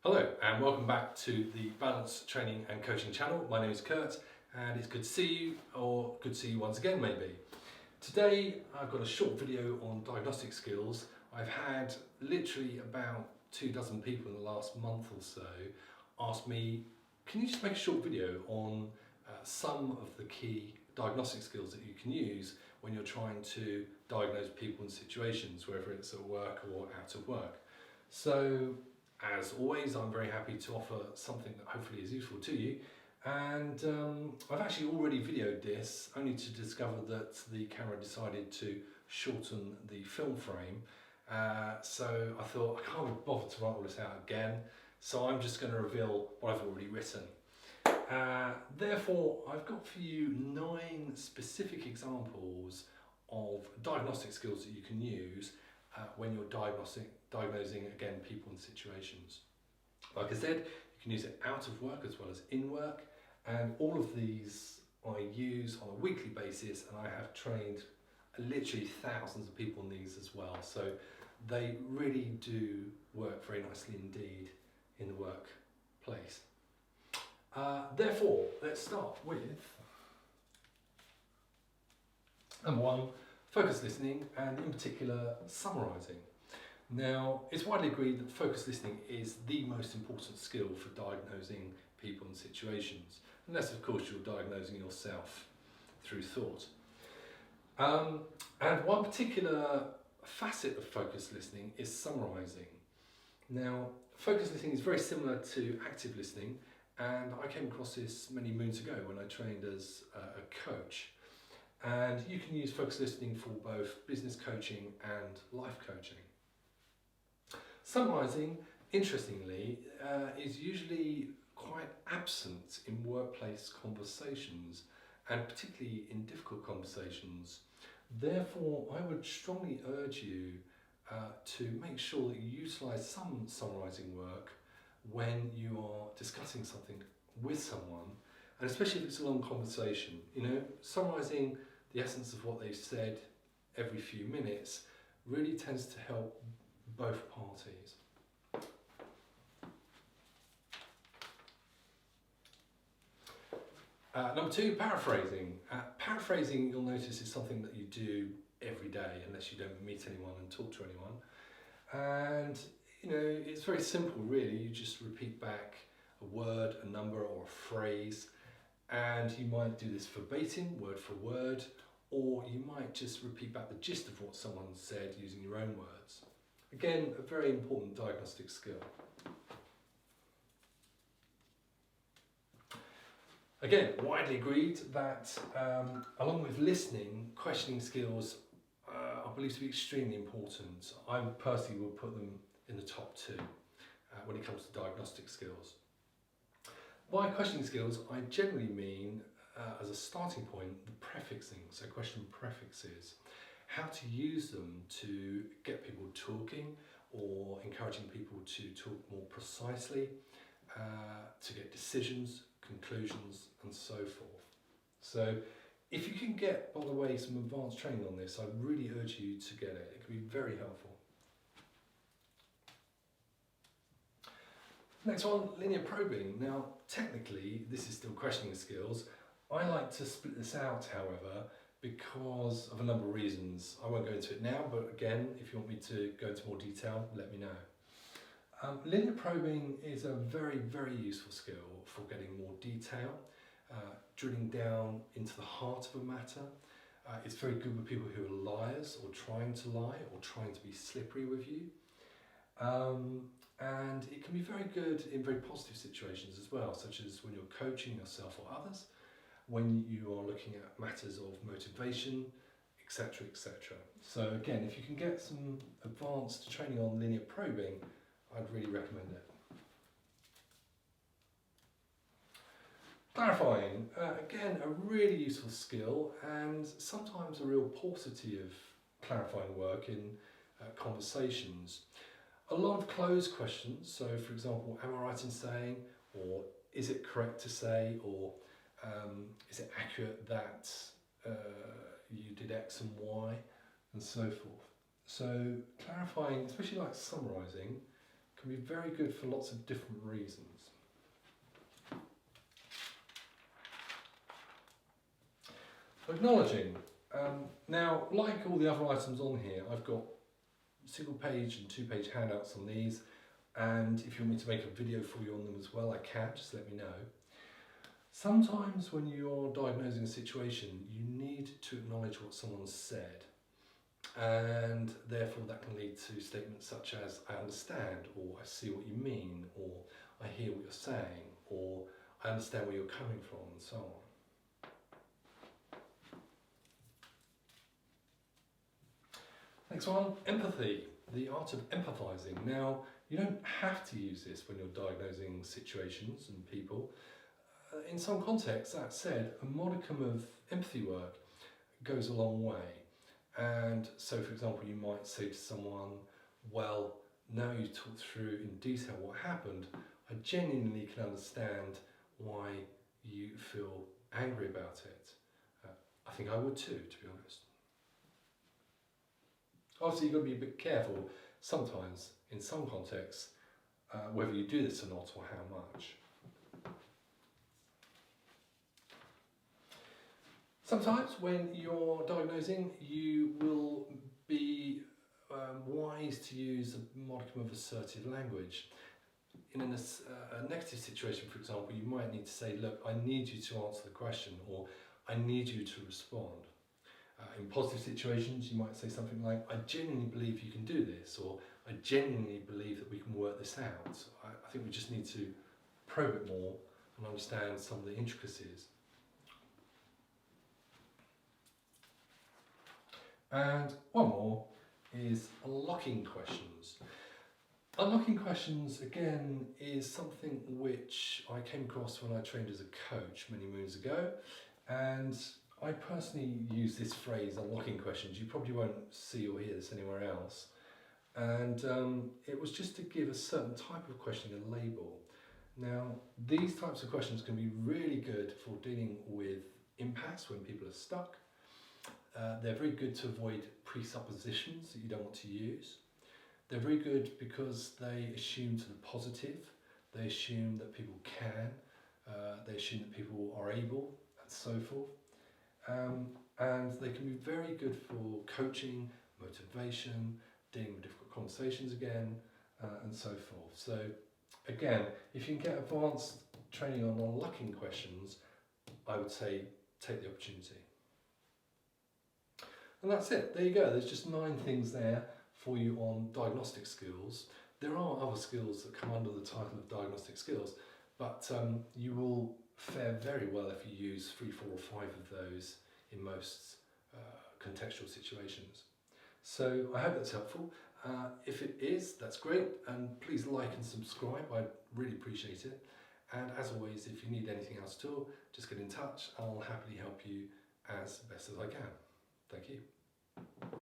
Hello and welcome back to the Balance Training and Coaching channel. My name is Kurt and it's good to see you, or good to see you once again maybe. Today I've got a short video on diagnostic skills. I've had literally about 24 people in the last month or so ask me, can you just make a short video on some of the key diagnostic skills that you can use when you're trying to diagnose people in situations, whether it's at work or out of work. So as always, I'm very happy to offer something that hopefully is useful to you. And I've actually already videoed this, only to discover that the camera decided to shorten the film frame. So I thought, I can't be bothered to write all this out again, so I'm just going to reveal what I've already written. Therefore, I've got for you 9 specific examples of diagnostic skills that you can use when you're diagnosing again people in situations. Like I said, you can use it out of work as well as in work, and all of these I use on a weekly basis, and I have trained literally thousands of people in these as well, so they really do work very nicely indeed in the workplace. Therefore, let's start with number 1, focus listening, and in particular summarising. Now, it's widely agreed that focused listening is the most important skill for diagnosing people in situations, unless of course you're diagnosing yourself through thought. And one particular facet of focused listening is summarising. Now, focused listening is very similar to active listening, and I came across this many moons ago when I trained as a coach. And you can use focused listening for both business coaching and life coaching. Summarising, interestingly, is usually quite absent in workplace conversations, and particularly in difficult conversations. Therefore, I would strongly urge you to make sure that you utilise some summarising work when you are discussing something with someone, and especially if it's a long conversation. You know, summarising the essence of what they've said every few minutes really tends to help both parties. Number 2, paraphrasing. Paraphrasing, you'll notice, is something that you do every day unless you don't meet anyone and talk to anyone. And you know, it's very simple really. You just repeat back a word, a number, or a phrase, and you might do this verbatim, word for word, or you might just repeat back the gist of what someone said using your own words. Again, a very important diagnostic skill. Again, widely agreed that along with listening, questioning skills are believed to be extremely important. I personally would put them in the top 2 when it comes to diagnostic skills. By questioning skills, I generally mean, as a starting point, the prefixing, so question prefixes, how to use them to get people talking or encouraging people to talk more precisely, to get decisions, conclusions, and so forth. So if you can get, by the way, some advanced training on this, I really urge you to get it. It can be very helpful. Next one, linear probing. Now, technically, this is still questioning skills. I like to split this out, however, because of a number of reasons. I won't go into it now, but again, if you want me to go into more detail, let me know. Linear probing is a very, very useful skill for getting more detail, drilling down into the heart of a matter. It's very good with people who are liars or trying to lie or trying to be slippery with you. And it can be very good in very positive situations as well, such as when you're coaching yourself or others, when you are looking at matters of motivation, etc., etc. So again, if you can get some advanced training on linear probing, I'd really recommend it. Clarifying, again, a really useful skill, and sometimes a real paucity of clarifying work in conversations. A lot of closed questions, so for example, am I right in saying, or is it correct to say, or is it accurate that you did X and Y, and so forth. So clarifying, especially like summarising, can be very good for lots of different reasons. Acknowledging. Now, like all the other items on here, I've got single page and 2-page handouts on these, and if you want me to make a video for you on them as well, I can, just let me know. Sometimes when you're diagnosing a situation, you need to acknowledge what someone's said, and therefore that can lead to statements such as I understand, or I see what you mean, or I hear what you're saying, or I understand where you're coming from, and so on. Next one, empathy, the art of empathizing. Now, you don't have to use this when you're diagnosing situations and people. In some contexts, that said, a modicum of empathy work goes a long way. And so, for example, you might say to someone, well, now you've talked through in detail what happened, I genuinely can understand why you feel angry about it. I think I would too, to be honest. Obviously, you've got to be a bit careful sometimes, in some contexts, whether you do this or not, or how much. Sometimes when you're diagnosing, you will be wise to use a modicum of assertive language. In a negative situation, for example, you might need to say, look, I need you to answer the question, or I need you to respond. In positive situations, you might say something like, I genuinely believe you can do this, or I genuinely believe that we can work this out. I think we just need to probe it more and understand some of the intricacies. And one more is unlocking questions. Unlocking questions, again, is something which I came across when I trained as a coach many moons ago, and I personally use this phrase, unlocking questions. You probably won't see or hear this anywhere else. And it was just to give a certain type of questioning a label. Now, these types of questions can be really good for dealing with impasse when people are stuck. They're very good to avoid presuppositions that you don't want to use. They're very good because they assume to the positive. They assume that people can. They assume that people are able, and so forth. And they can be very good for coaching, motivation, dealing with difficult conversations again, and so forth. So again, if you can get advanced training on unlocking questions, I would say take the opportunity. And that's it, there you go, there's just 9 things there for you on diagnostic skills. There are other skills that come under the title of diagnostic skills, but you will fare very well if you use 3, 4 or 5 of those in most contextual situations. So I hope that's helpful. If it is, that's great, and please like and subscribe, I'd really appreciate it. And as always, if you need anything else at all, just get in touch. I'll happily help you as best as I can. Thank you.